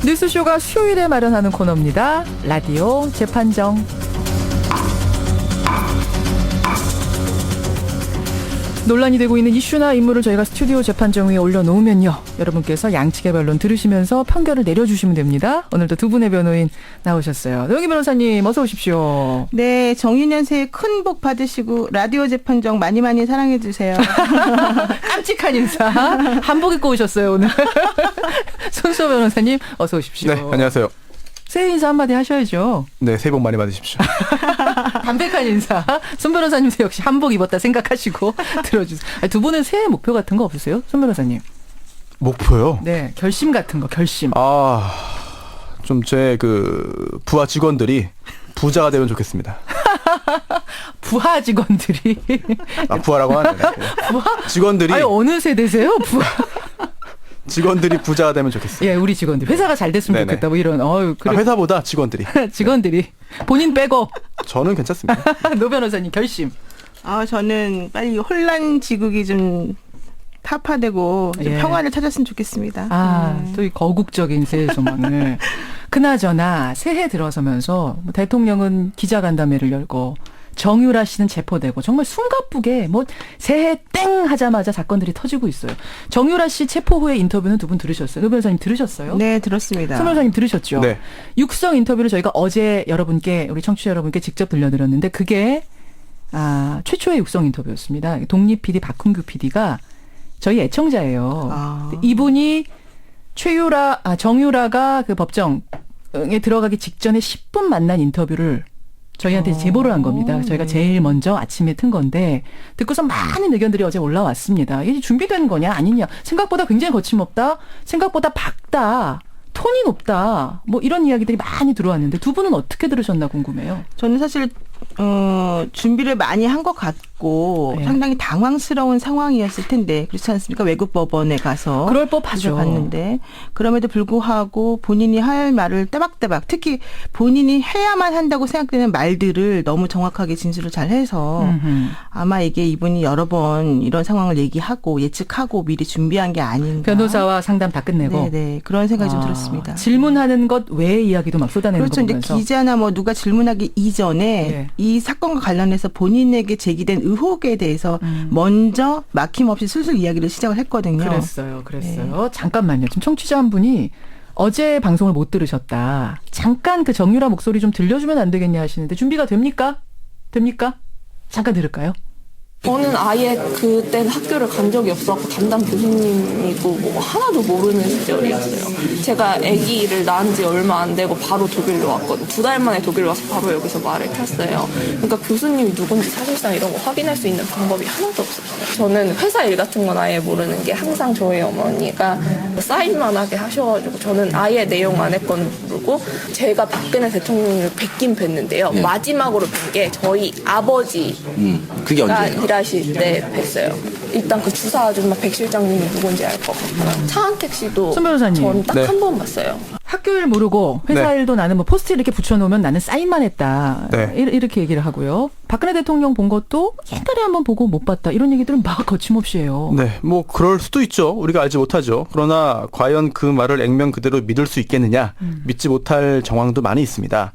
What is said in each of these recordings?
뉴스쇼가 수요일에 마련하는 코너입니다. 라디오 재판정. 논란이 되고 있는 이슈나 인물을 저희가 스튜디오 재판정 위에 올려놓으면요, 여러분께서 양측의 변론 들으시면서 판결을 내려주시면 됩니다. 오늘도 두 분의 변호인 나오셨어요. 노영희 변호사님 어서 오십시오. 네, 정유년 새해 큰 복 받으시고 라디오 재판정 많이 많이 사랑해 주세요. 깜찍한 인사 한복 입고 오셨어요 오늘. 손수호 변호사님 어서 오십시오. 네, 안녕하세요. 새해 인사 한마디 하셔야죠. 네, 새해 복 많이 받으십시오. 담백한 인사. 손 변호사님도 역시 한복 입었다 생각하시고 들어주세요. 아니, 두 분은 새해 목표 같은 거 없으세요? 손 변호사님. 목표요? 네, 결심 같은 거, 결심. 좀 제 부하 직원들이 부자가 되면 좋겠습니다. 부하 직원들이. 부하라고 하네. 부하? 직원들이. 아니, 어느 세대세요? 부하. 직원들이 부자가 되면 좋겠어요. 예, 우리 직원들. 회사가 잘 됐으면 네네. 좋겠다. 뭐 이런. 그래. 회사보다 직원들이. 직원들이. 본인 빼고. 저는 괜찮습니다. 노 변호사님 결심. 저는 빨리 혼란 지국이 좀 타파되고 좀 예. 평화를 찾았으면 좋겠습니다. 또 이 거국적인 새해 소망을. 그나저나 새해 들어서면서 뭐 대통령은 기자간담회를 열고 정유라 씨는 체포되고 정말 숨가쁘게 뭐 새해 땡 하자마자 사건들이 터지고 있어요. 정유라 씨 체포 후의 인터뷰는 두 분 들으셨어요? 노 변호사님 들으셨어요? 네, 들었습니다. 손 변호사님 들으셨죠? 네. 육성 인터뷰를 저희가 어제 여러분께, 우리 청취자 여러분께 직접 들려드렸는데 그게 최초의 육성 인터뷰였습니다. 독립 PD 박훈규 PD가 저희 애청자예요. 이분이 정유라가 그 법정에 들어가기 직전에 10분 만난 인터뷰를 저희한테 제보를 한 겁니다. 저희가 제일 먼저 아침에 튼 건데 듣고서 많은 의견들이 어제 올라왔습니다. 이게 준비된 거냐 아니냐. 생각보다 굉장히 거침없다. 생각보다 밝다. 톤이 높다. 뭐 이런 이야기들이 많이 들어왔는데 두 분은 어떻게 들으셨나 궁금해요. 저는 사실 준비를 많이 한 것 같고 네. 상당히 당황스러운 상황이었을 텐데 그렇지 않습니까? 외국 법원에 가서 그럴 법하죠. 봤는데 그럼에도 불구하고 본인이 할 말을 따박따박 특히 본인이 해야만 한다고 생각되는 말들을 너무 정확하게 진술을 잘 해서 아마 이게 이분이 여러 번 이런 상황을 얘기하고 예측하고 미리 준비한 게 아닌가. 변호사와 상담 다 끝내고. 네네. 그런 생각이 좀 들었습니다. 질문하는 것 외의 이야기도 막 쏟아내는 그렇죠. 거 이제 보면서. 기자나 뭐 누가 질문하기 이전에 네. 이 사건과 관련해서 본인에게 제기된 의혹에 대해서 먼저 막힘없이 슬슬 이야기를 시작을 했거든요. 그랬어요. 네. 잠깐만요. 지금 청취자 한 분이 어제 방송을 못 들으셨다. 잠깐 그 정유라 목소리 좀 들려주면 안 되겠냐 하시는데 준비가 됩니까? 잠깐 들을까요? 저는 아예 그때는 학교를 간 적이 없었고 담당 교수님이고 뭐 하나도 모르는 시절이었어요. 제가 아기를 낳은 지 얼마 안 되고 바로 독일로 왔거든요. 2달 만에 독일 와서 바로 여기서 말을 탔어요. 그러니까 교수님이 누군지 사실상 이런 거 확인할 수 있는 방법이 하나도 없었어요. 저는 회사 일 같은 건 아예 모르는 게 항상 저희 어머니가 사인만 하게 하셔가지고 저는 아예 내용 안에 건 모르고 제가 박근혜 대통령을 뵙긴 뵀는데요. 네. 마지막으로 뵌 게 저희 아버지 그게 언제예요? 일하실 때 뵀어요. 일단 그 주사 아줌마 백 실장님이 누군지 알 것 같고요. 차은택 씨도 손 변호사님. 전 딱 네. 한 번 봤어요. 학교 일 모르고 회사 네. 일도 나는 뭐 포스트 이렇게 붙여놓으면 나는 사인만 했다. 네. 이렇게 얘기를 하고요. 박근혜 대통령 본 것도 옛날에 한번 보고 못 봤다. 이런 얘기들은 막 거침없이 해요. 네, 뭐 그럴 수도 있죠. 우리가 알지 못하죠. 그러나 과연 그 말을 액면 그대로 믿을 수 있겠느냐, 믿지 못할 정황도 많이 있습니다.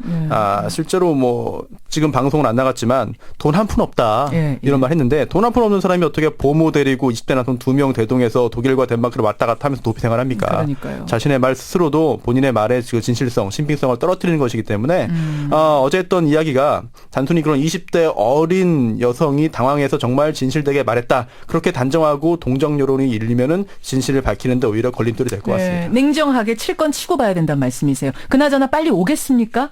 실제로 뭐 지금 방송은 안 나갔지만 돈 한 푼 없다 이런 말 했는데 돈 한 푼 없는 사람이 어떻게 보모 데리고 20대 남성 2명 대동해서 독일과 덴마크를 왔다 갔다 하면서 도피 생활합니까? 그러니까요. 자신의 말 스스로도 본인의 말의 그 진실성, 신빙성을 떨어뜨리는 것이기 때문에 어제 했던 이야기가 단순히 그런 20대 어린 여성이 당황해서 정말 진실되게 말했다. 그렇게 단정하고 동정 여론이 일리면은 진실을 밝히는데 오히려 걸림돌이 될 것 같습니다. 냉정하게 칠 건 치고 봐야 된다는 말씀이세요. 그나저나 빨리 오겠습니까?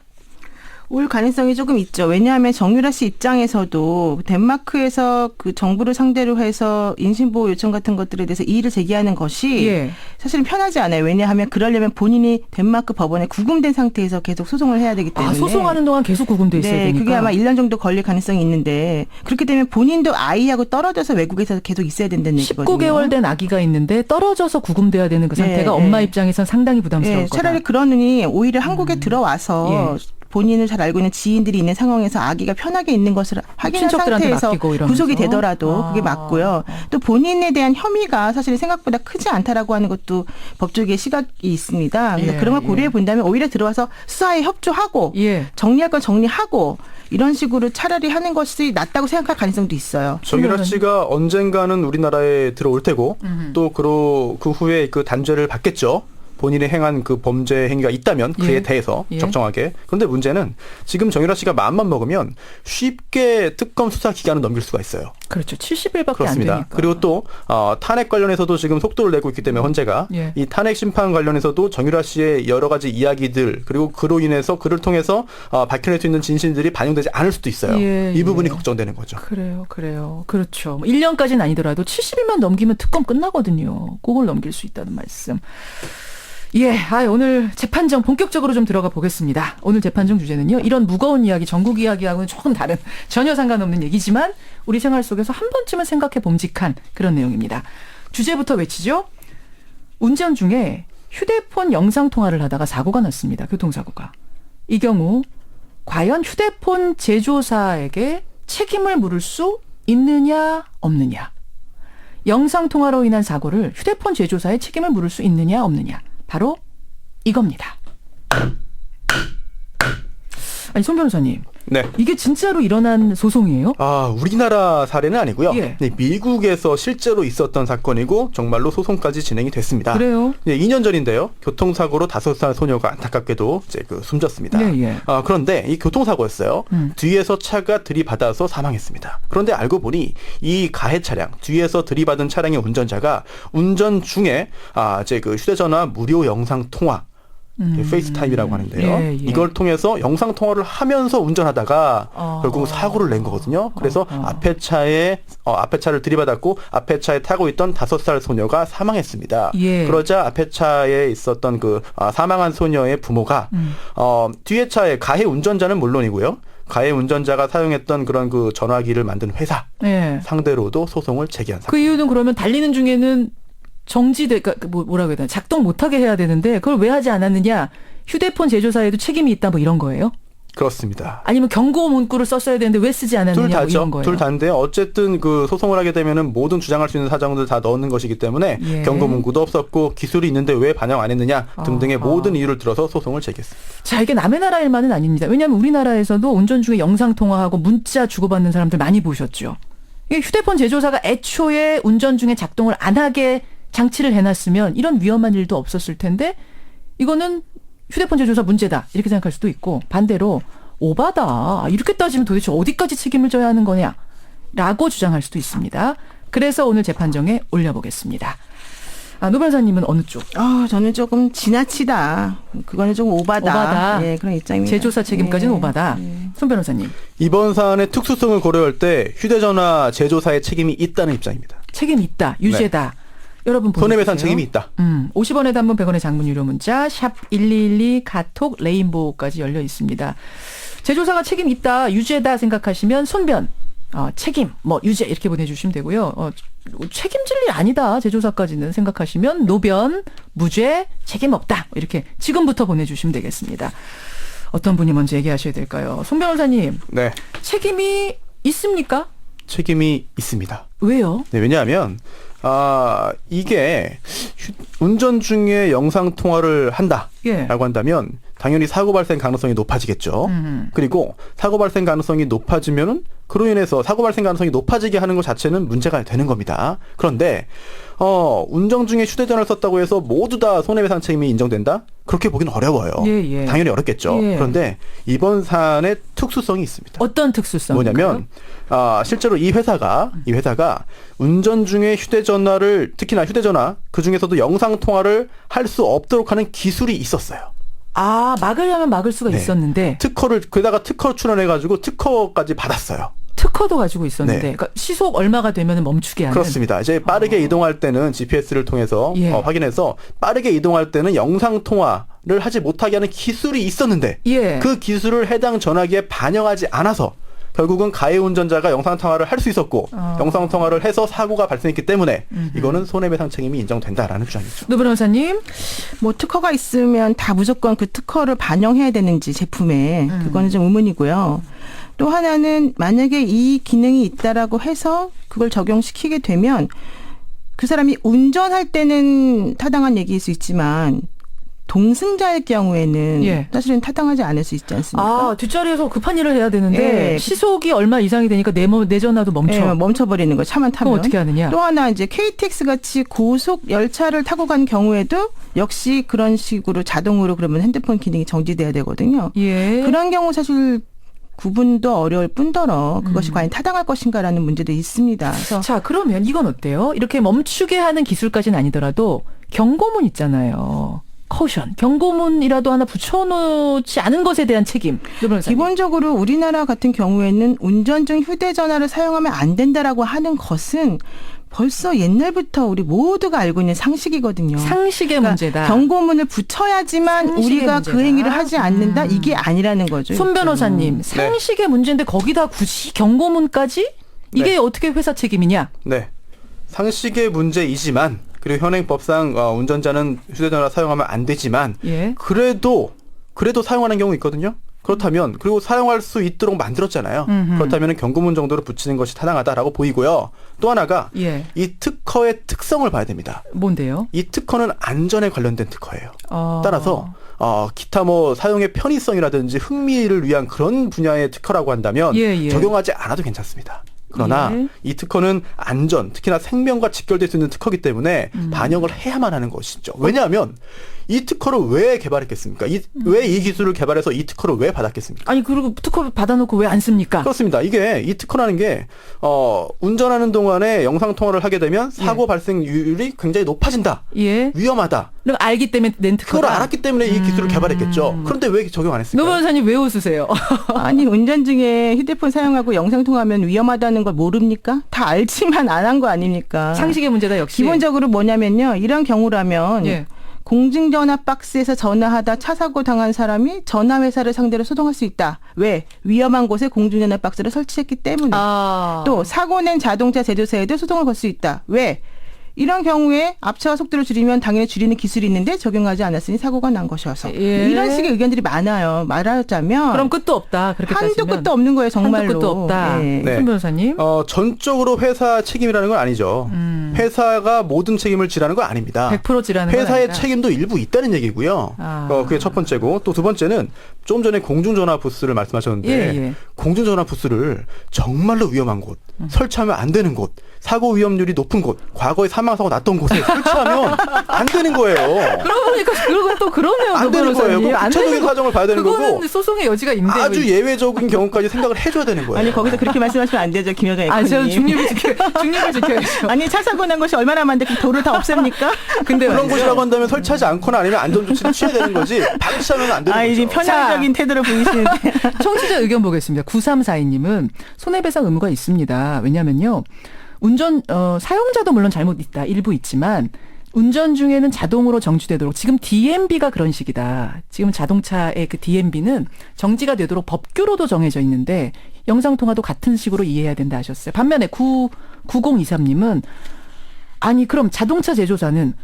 올 가능성이 조금 있죠. 왜냐하면 정유라 씨 입장에서도 덴마크에서 그 정부를 상대로 해서 인신보호 요청 같은 것들에 대해서 이의를 제기하는 것이 사실은 편하지 않아요. 왜냐하면 그러려면 본인이 덴마크 법원에 구금된 상태에서 계속 소송을 해야 되기 때문에. 소송하는 동안 계속 구금돼 있어야 되니까. 그게 아마 1년 정도 걸릴 가능성이 있는데 그렇게 되면 본인도 아이하고 떨어져서 외국에서 계속 있어야 된다는 얘기거든요. 19개월 된 아기가 있는데 떨어져서 구금돼야 되는 그 상태가 엄마 입장에선 상당히 부담스러울 거다. 차라리 그러느니 오히려 한국에 들어와서 본인을 잘 알고 있는 지인들이 있는 상황에서 아기가 편하게 있는 것을 확인한 친척들한테 상태에서 맡기고 이러면서. 구속이 되더라도 그게 맞고요. 또 본인에 대한 혐의가 사실 생각보다 크지 않다라고 하는 것도 법조계의 시각이 있습니다. 그래서 예, 그런 걸 고려해 본다면 오히려 들어와서 수사에 협조하고 예. 정리할 건 정리하고 이런 식으로 차라리 하는 것이 낫다고 생각할 가능성도 있어요. 정유라 씨가 언젠가는 우리나라에 들어올 테고 또 그 후에 그 단죄를 받겠죠. 본인이 행한 그 범죄 행위가 있다면 그에 예. 대해서 예. 적정하게. 그런데 문제는 지금 정유라 씨가 마음만 먹으면 쉽게 특검 수사 기간을 넘길 수가 있어요. 그렇죠. 70일밖에 안 그렇습니다. 되니까. 그리고 또 탄핵 관련해서도 지금 속도를 내고 있기 때문에 헌재가 예. 이 탄핵 심판 관련해서도 정유라 씨의 여러 가지 이야기들 그리고 그로 인해서 그를 통해서 밝혀낼 수 있는 진실들이 반영되지 않을 수도 있어요. 예, 이 부분이 예. 걱정되는 거죠. 그래요. 그렇죠. 1년까지는 아니더라도 70일만 넘기면 특검 끝나거든요. 그걸 넘길 수 있다는 말씀. 예, 오늘 재판정 본격적으로 좀 들어가 보겠습니다. 오늘 재판정 주제는요. 이런 무거운 이야기, 전국 이야기하고는 조금 다른 전혀 상관없는 얘기지만 우리 생활 속에서 한 번쯤은 생각해 봄직한 그런 내용입니다. 주제부터 외치죠. 운전 중에 휴대폰 영상통화를 하다가 사고가 났습니다. 교통사고가. 이 경우 과연 휴대폰 제조사에게 책임을 물을 수 있느냐 없느냐. 영상통화로 인한 사고를 휴대폰 제조사에 책임을 물을 수 있느냐 없느냐. 바로 이겁니다. 아니 손 변호사님. 네. 이게 진짜로 일어난 소송이에요? 우리나라 사례는 아니고요. 예. 네, 미국에서 실제로 있었던 사건이고 정말로 소송까지 진행이 됐습니다. 그래요? 네, 2년 전인데요. 교통사고로 5살 소녀가 안타깝게도 이제 숨졌습니다. 예. 그런데 이 교통사고였어요. 뒤에서 차가 들이받아서 사망했습니다. 그런데 알고 보니 이 가해 차량, 뒤에서 들이받은 차량의 운전자가 운전 중에 이제 그 휴대전화 무료 영상 통화 페이스타임이라고 하는데요. 예. 이걸 통해서 영상 통화를 하면서 운전하다가 결국 사고를 낸 거거든요. 그래서 앞에 차를 들이받았고 앞에 차에 타고 있던 5살 소녀가 사망했습니다. 예. 그러자 앞에 차에 있었던 그 사망한 소녀의 부모가 뒤에 차에 가해 운전자는 물론이고요. 가해 운전자가 사용했던 그런 그 전화기를 만든 회사 예. 상대로도 소송을 제기한 사건. 그 이유는 그러면 달리는 중에는 그러니까 뭐라고 해야 되나 작동 못하게 해야 되는데 그걸 왜 하지 않았느냐. 휴대폰 제조사에도 책임이 있다 뭐 이런 거예요? 그렇습니다. 아니면 경고 문구를 썼어야 되는데 왜 쓰지 않았느냐 둘 뭐 다죠. 이런 거예요? 둘 다인데 어쨌든 그 소송을 하게 되면은 모든 주장할 수 있는 사정들 다 넣는 것이기 때문에 예. 경고 문구도 없었고 기술이 있는데 왜 반영 안 했느냐 등등의 모든 이유를 들어서 소송을 제기했습니다. 자, 이게 남의 나라 일만은 아닙니다. 왜냐하면 우리나라에서도 운전 중에 영상 통화하고 문자 주고받는 사람들 많이 보셨죠. 이게 휴대폰 제조사가 애초에 운전 중에 작동을 안 하게 장치를 해놨으면 이런 위험한 일도 없었을 텐데 이거는 휴대폰 제조사 문제다 이렇게 생각할 수도 있고 반대로 오바다 이렇게 따지면 도대체 어디까지 책임을 져야 하는 거냐라고 주장할 수도 있습니다. 그래서 오늘 재판정에 올려보겠습니다. 노 변호사님은 어느 쪽? 저는 조금 지나치다. 그거는 좀 오바다. 예, 그런 입장입니다. 제조사 책임까지는 예. 오바다. 손 변호사님. 이번 사안의 특수성을 고려할 때 휴대전화 제조사의 책임이 있다는 입장입니다. 책임 있다. 유죄다. 여러분 보내주세요. 손해배상 책임이 있다. 50원의 단문 100원의 장문 유료 문자 샵 1212 카톡 레인보우까지 열려 있습니다. 제조사가 책임 있다. 유죄다 생각하시면 손변. 책임, 유죄 이렇게 보내주시면 되고요. 책임질 일 아니다. 제조사까지는 생각하시면 노변, 무죄, 책임 없다. 이렇게 지금부터 보내주시면 되겠습니다. 어떤 분이 먼저 얘기하셔야 될까요? 손 변호사님. 네. 책임이 있습니까? 책임이 있습니다. 왜요? 네, 왜냐하면 이게 운전 중에 영상 통화를 한다라고 예. 한다면 당연히 사고 발생 가능성이 높아지겠죠. 그리고 사고 발생 가능성이 높아지면은 그로 인해서 사고 발생 가능성이 높아지게 하는 것 자체는 문제가 되는 겁니다. 그런데 운전 중에 휴대전화를 썼다고 해서 모두 다 손해배상 책임이 인정된다? 그렇게 보기는 어려워요. 예. 당연히 어렵겠죠. 예. 그런데 이번 사안의 특수성이 있습니다. 어떤 특수성? 뭐냐면 실제로 이 회사가 운전 중에 휴대전화를 특히나 휴대전화 그 중에서도 영상 통화를 할 수 없도록 하는 기술이 있었어요. 막으려면 막을 수가 네. 있었는데 게다가 특허 출원해가지고 특허까지 받았어요. 특허도 가지고 있었는데 네. 그러니까 시속 얼마가 되면 멈추게 하는. 그렇습니다. 이제 빠르게 이동할 때는 GPS를 통해서 예. 확인해서 빠르게 이동할 때는 영상 통화를 하지 못하게 하는 기술이 있었는데 예. 그 기술을 해당 전화기에 반영하지 않아서 결국은 가해 운전자가 영상통화를 할 수 있었고 영상통화를 해서 사고가 발생했기 때문에 이거는 손해배상 책임이 인정된다라는 주장이죠. 노 변호사님. 뭐 특허가 있으면 다 무조건 그 특허를 반영해야 되는지 제품에 그거는 좀 의문이고요. 또 하나는 만약에 이 기능이 있다라고 해서 그걸 적용시키게 되면 그 사람이 운전할 때는 타당한 얘기일 수 있지만 동승자일 경우에는 예. 사실은 타당하지 않을 수 있지 않습니까? 아, 뒷자리에서 급한 일을 해야 되는데 예. 시속이 얼마 이상이 되니까 내 전화도 멈춰. 예, 멈춰버리는 거 차만 타면. 그럼 어떻게 하느냐? 또 하나 이제 KTX 같이 고속 열차를 타고 간 경우에도 역시 그런 식으로 자동으로 그러면 핸드폰 기능이 정지돼야 되거든요. 예. 그런 경우 사실 구분도 어려울 뿐더러 그것이 과연 타당할 것인가라는 문제도 있습니다. 그래서 자, 그러면 이건 어때요? 이렇게 멈추게 하는 기술까지는 아니더라도 경고문 있잖아요. 커션, 경고문이라도 하나 붙여놓지 않은 것에 대한 책임. 기본적으로 우리나라 같은 경우에는 운전 중 휴대전화를 사용하면 안 된다라고 하는 것은 벌써 옛날부터 우리 모두가 알고 있는 상식이거든요. 상식의 문제다. 경고문을 붙여야지만 상식의 우리가 문제다. 그 행위를 하지 않는다. 이게 아니라는 거죠. 손 변호사님, 상식의 문제인데 거기다 굳이 경고문까지? 이게 네. 어떻게 회사 책임이냐? 네. 상식의 문제이지만 그리고 현행법상 운전자는 휴대전화 사용하면 안 되지만 예. 그래도 사용하는 경우 있거든요. 그렇다면 그리고 사용할 수 있도록 만들었잖아요. 그렇다면 경고문 정도로 붙이는 것이 타당하다라고 보이고요. 또 하나가 예. 이 특허의 특성을 봐야 됩니다. 뭔데요? 이 특허는 안전에 관련된 특허예요. 어. 따라서 기타 뭐 사용의 편의성이라든지 흥미를 위한 그런 분야의 특허라고 한다면 예. 적용하지 않아도 괜찮습니다. 그러나 예. 이 특허는 안전, 특히나 생명과 직결될 수 있는 특허이기 때문에 반영을 해야만 하는 것이죠. 왜냐하면 이 특허를 왜 개발했겠습니까? 왜 이 기술을 개발해서 이 특허를 왜 받았겠습니까? 아니, 그리고 특허 받아놓고 왜 안 씁니까? 그렇습니다. 이게 이 특허라는 게 운전하는 동안에 영상 통화를 하게 되면 사고 발생률이 굉장히 높아진다. 예. 위험하다. 그럼 알기 때문에 낸 특허다. 그걸 알았기 때문에 이 기술을 개발했겠죠. 그런데 왜 적용 안 노 했을까요? 변호사님 왜 웃으세요? 아니 운전 중에 휴대폰 사용하고 영상 통화하면 위험하다는 걸 모릅니까? 다 알지만 안 한 거 아닙니까? 상식의 문제다 역시. 기본적으로 뭐냐면요. 이런 경우라면 예. 공중전화 박스에서 전화하다 차 사고 당한 사람이 전화회사를 상대로 소송할 수 있다. 왜? 위험한 곳에 공중전화 박스를 설치했기 때문에. 또 사고 낸 자동차 제조사에도 소송을 걸 수 있다. 왜? 이런 경우에 앞차와 속도를 줄이면 당연히 줄이는 기술이 있는데 적용하지 않았으니 사고가 난 것이어서. 예. 이런 식의 의견들이 많아요. 말하자면. 그럼 끝도 없다. 그렇게 한도 따지면. 끝도 없는 거예요. 정말로. 한도 끝도 없다. 예. 네. 손 변호사님. 전적으로 회사 책임이라는 건 아니죠. 회사가 모든 책임을 지라는 건 아닙니다. 100% 지라는 건 회사의 아니다. 책임도 일부 있다는 얘기고요. 그게 첫 번째고 또 두 번째는 좀 전에 공중전화 부스를 말씀하셨는데 예. 공중전화 부스를 정말로 위험한 곳, 설치하면 안 되는 곳, 사고 위험률이 높은 곳, 과거에 사망사고 났던 곳에 설치하면 안 되는 거예요. 그러고 보니까 그건 또 그러네요. 안 되는 거예요. 그 안 구체적인 되는 거. 사정을 봐야 되는 그거는 거고 소송의 여지가 있는데. 아주 예외적인 경우까지 생각을 해줘야 되는 거예요. 아니 거기서 그렇게 말씀하시면 안 되죠. 김여정 저 앵커님. 중립을 지켜야죠. 아니 차 사고 난 것이 얼마나 많은데 그 도를 다 없앱니까? 근데 그런 말이죠. 곳이라고 한다면 설치하지 않거나 아니면 안전조치를 취해야 되는 거지 방치하면 안 되는 이제 거죠. 편향적인 태도를 보이시는데. 청취자 의견 보겠습니다. 9342님은 손해배상 의무가 있습니다. 왜냐면요. 사용자도 물론 잘못 있다. 일부 있지만 운전 중에는 자동으로 정지되도록 지금 DMB가 그런 식이다. 지금 자동차의 그 DMB는 정지가 되도록 법규로도 정해져 있는데 영상통화도 같은 식으로 이해해야 된다 하셨어요. 반면에 9023님은 아니 그럼 자동차 제조사는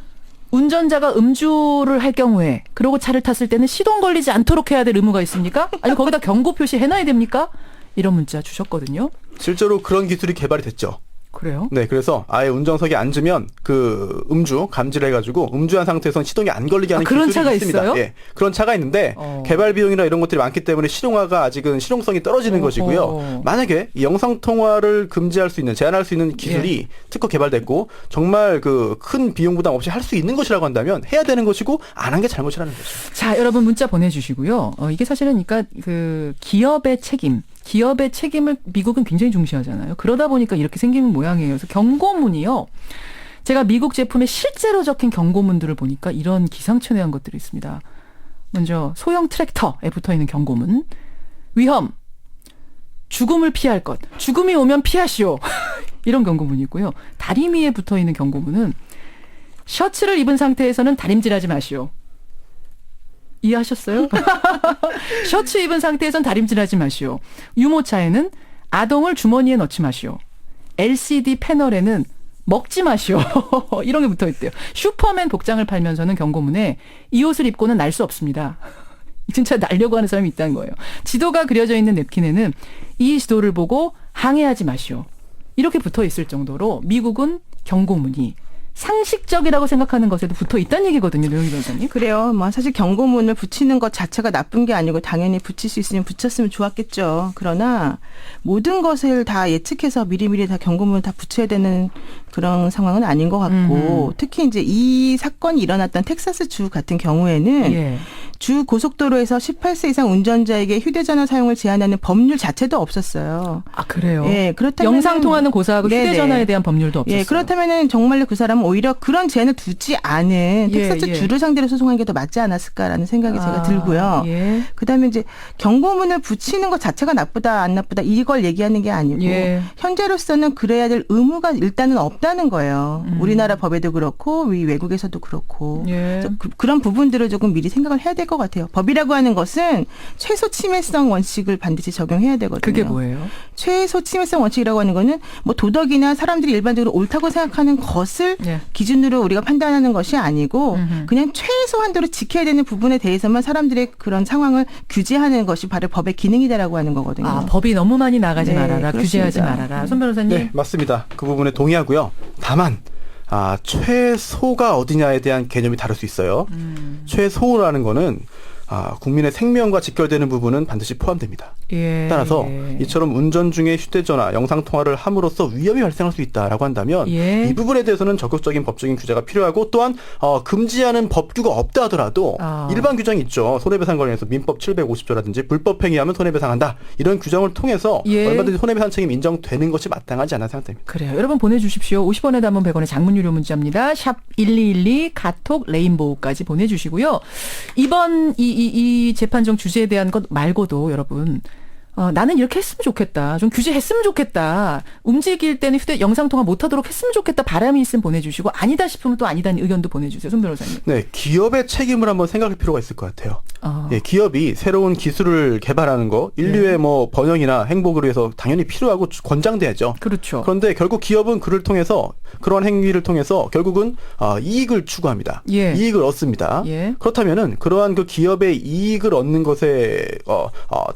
운전자가 음주를 할 경우에 그러고 차를 탔을 때는 시동 걸리지 않도록 해야 될 의무가 있습니까? 아니 거기다 경고 표시 해놔야 됩니까? 이런 문자 주셨거든요. 실제로 그런 기술이 개발이 됐죠. 그래요? 네, 그래서 아예 운전석에 앉으면 그 음주 감지를 해가지고 음주한 상태에서는 시동이 안 걸리게 하는 그런 기술이 차가 있습니다. 있어요? 예, 그런 차가 있는데 개발 비용이나 이런 것들이 많기 때문에 실용화가 아직은 실용성이 떨어지는 것이고요. 만약에 이 영상 통화를 금지할 수 있는 제한할 수 있는 기술이 특허 개발됐고 정말 그 큰 비용 부담 없이 할 수 있는 것이라고 한다면 해야 되는 것이고 안 한 게 잘못이라는 거죠. 자, 여러분 문자 보내주시고요. 이게 사실은 그러니까 그 기업의 책임을 미국은 굉장히 중시하잖아요. 그러다 보니까 이렇게 생긴 모양이에요. 그래서 경고문이요. 제가 미국 제품에 실제로 적힌 경고문들을 보니까 이런 기상천외한 것들이 있습니다. 먼저 소형 트랙터에 붙어있는 경고문. 위험. 죽음을 피할 것. 죽음이 오면 피하시오. 이런 경고문이고요. 다리미에 붙어있는 경고문은 셔츠를 입은 상태에서는 다림질하지 마시오. 이해하셨어요? 셔츠 입은 상태에선 다림질하지 마시오. 유모차에는 아동을 주머니에 넣지 마시오. LCD 패널에는 먹지 마시오. 이런 게 붙어 있대요. 슈퍼맨 복장을 팔면서는 경고문에 이 옷을 입고는 날 수 없습니다. 진짜 날려고 하는 사람이 있다는 거예요. 지도가 그려져 있는 냅킨에는 이 지도를 보고 항해하지 마시오. 이렇게 붙어 있을 정도로 미국은 경고문이 상식적이라고 생각하는 것에도 붙어 있다는 얘기거든요. 노영희 변호사님. 그래요. 뭐 사실 경고문을 붙이는 것 자체가 나쁜 게 아니고 당연히 붙일 수 있으면 붙였으면 좋았겠죠. 그러나 모든 것을 다 예측해서 미리미리 다 경고문을 다 붙여야 되는 그런 상황은 아닌 것 같고 특히 이제 이 사건이 일어났던 텍사스 주 같은 경우에는 예. 주 고속도로에서 18세 이상 운전자에게 휴대전화 사용을 제한하는 법률 자체도 없었어요. 아, 그래요? 예, 그렇다면 영상 통화는 고사하고 휴대전화에 대한 법률도 없었어요. 예, 그렇다면은 정말로 그 사람은 오히려 그런 제한을 두지 않은 텍사스 주를 상대로 소송한 게 더 맞지 않았을까라는 생각이 제가 들고요. 예. 그다음에 이제 경고문을 붙이는 것 자체가 나쁘다 안 나쁘다 이걸 얘기하는 게 아니고 예. 현재로서는 그래야 될 의무가 일단은 없다는 거예요. 우리나라 법에도 그렇고 이 외국에서도 그렇고 예. 그래서 그런 부분들을 조금 미리 생각을 해야 될 것 같아요. 법이라고 하는 것은 최소 침해성 원칙을 반드시 적용해야 되거든요. 그게 뭐예요? 최소 침해성 원칙이라고 하는 거는 뭐 도덕이나 사람들이 일반적으로 옳다고 생각하는 것을 예. 기준으로 우리가 판단하는 것이 아니고 그냥 최소한도로 지켜야 되는 부분에 대해서만 사람들의 그런 상황을 규제하는 것이 바로 법의 기능이다라고 하는 거거든요. 아, 법이 너무 많이 나가지 네, 말아라. 규제하지 그렇습니다. 말아라. 손 변호사님. 네, 맞습니다. 그 부분에 동의하고요. 다만 최소가 어디냐에 대한 개념이 다를 수 있어요. 최소라는 거는 국민의 생명과 직결되는 부분은 반드시 포함됩니다. 예. 따라서 이처럼 운전 중에 휴대전화, 영상통화를 함으로써 위험이 발생할 수 있다라고 한다면 예. 이 부분에 대해서는 적극적인 법적인 규제가 필요하고 또한 금지하는 법규가 없다 하더라도 일반 규정이 있죠. 손해배상 관련해서 민법 750조라든지 불법 행위하면 손해배상한다. 이런 규정을 통해서 예. 얼마든지 손해배상 책임 인정되는 것이 마땅하지 않아 생각됩니다. 그래요. 여러분 보내주십시오. 50원에 담은 100원의 장문 유료 문자입니다. 샵 1212 카톡 레인보우까지 보내주시고요. 이번 이 재판정 주제에 대한 것 말고도 여러분 나는 이렇게 했으면 좋겠다. 좀 규제했으면 좋겠다. 움직일 때는 영상통화 못하도록 했으면 좋겠다. 바람이 있으면 보내주시고 아니다 싶으면 또 아니다는 의견도 보내주세요. 손 변호사님. 네, 기업의 책임을 한번 생각할 필요가 있을 것 같아요. 예, 기업이 새로운 기술을 개발하는 거 인류의 뭐 번영이나 행복을 위해서 당연히 필요하고 권장돼야죠. 그렇죠. 그런데 결국 기업은 그를 통해서 그러한 행위를 통해서 결국은 이익을 추구합니다. 예. 이익을 얻습니다. 예. 그렇다면은 그러한 그 기업의 이익을 얻는 것에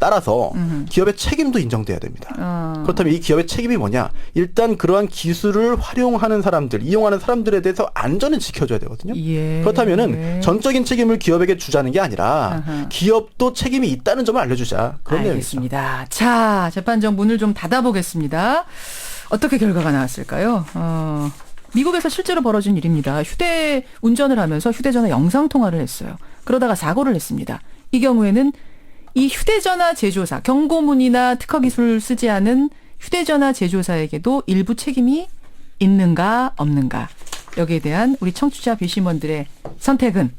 따라서 기업의 책임도 인정돼야 됩니다. 그렇다면 이 기업의 책임이 뭐냐? 일단 그러한 기술을 활용하는 사람들, 이용하는 사람들에 대해서 안전을 지켜줘야 되거든요. 예. 그렇다면은 전적인 책임을 기업에게 주자는 게 아니라 기업도 책임이 있다는 점을 알려주자. 그런 내용이죠. 알겠습니다. 자, 재판정 문을 좀 닫아보겠습니다. 어떻게 결과가 나왔을까요? 미국에서 실제로 벌어진 일입니다. 운전을 하면서 휴대전화 영상통화를 했어요. 그러다가 사고를 했습니다. 이 경우에는 이 휴대전화 제조사, 경고문이나 특허 기술을 쓰지 않은 휴대전화 제조사에게도 일부 책임이 있는가 없는가. 여기에 대한 우리 청취자 배심원들의 선택은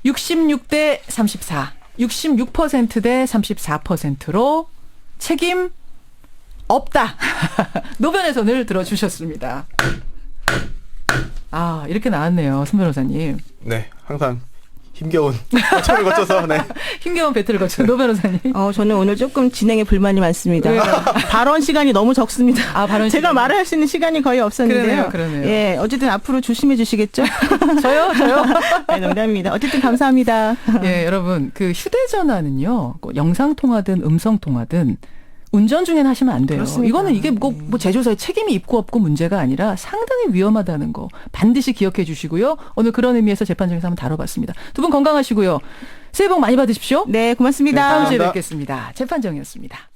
66대 34, 66%대 34%로 책임 없다. 노변의 손을 들어주셨습니다. 이렇게 나왔네요. 손 변호사님. 네, 항상 힘겨운 과정을 거쳐서 힘겨운 배틀을 거쳐 노 변호사님. 저는 오늘 조금 진행에 불만이 많습니다. 발언 시간이 너무 적습니다. 발언 제가 시간이. 말할 수 있는 시간이 거의 없었는데요. 그러네요. 예, 어쨌든 앞으로 조심해 주시겠죠? 저요? 네, 농담입니다. 어쨌든 감사합니다. 예, 여러분, 그 휴대전화는요, 영상통화든 음성통화든 운전 중에는 하시면 안 돼요. 그렇습니다. 이거는 이게 뭐 제조사의 책임이 있고 없고 문제가 아니라 상당히 위험하다는 거 반드시 기억해 주시고요. 오늘 그런 의미에서 재판정에서 한번 다뤄봤습니다. 두 분 건강하시고요. 새해 복 많이 받으십시오. 네, 고맙습니다. 다음 주에 감사합니다. 뵙겠습니다. 재판정이었습니다.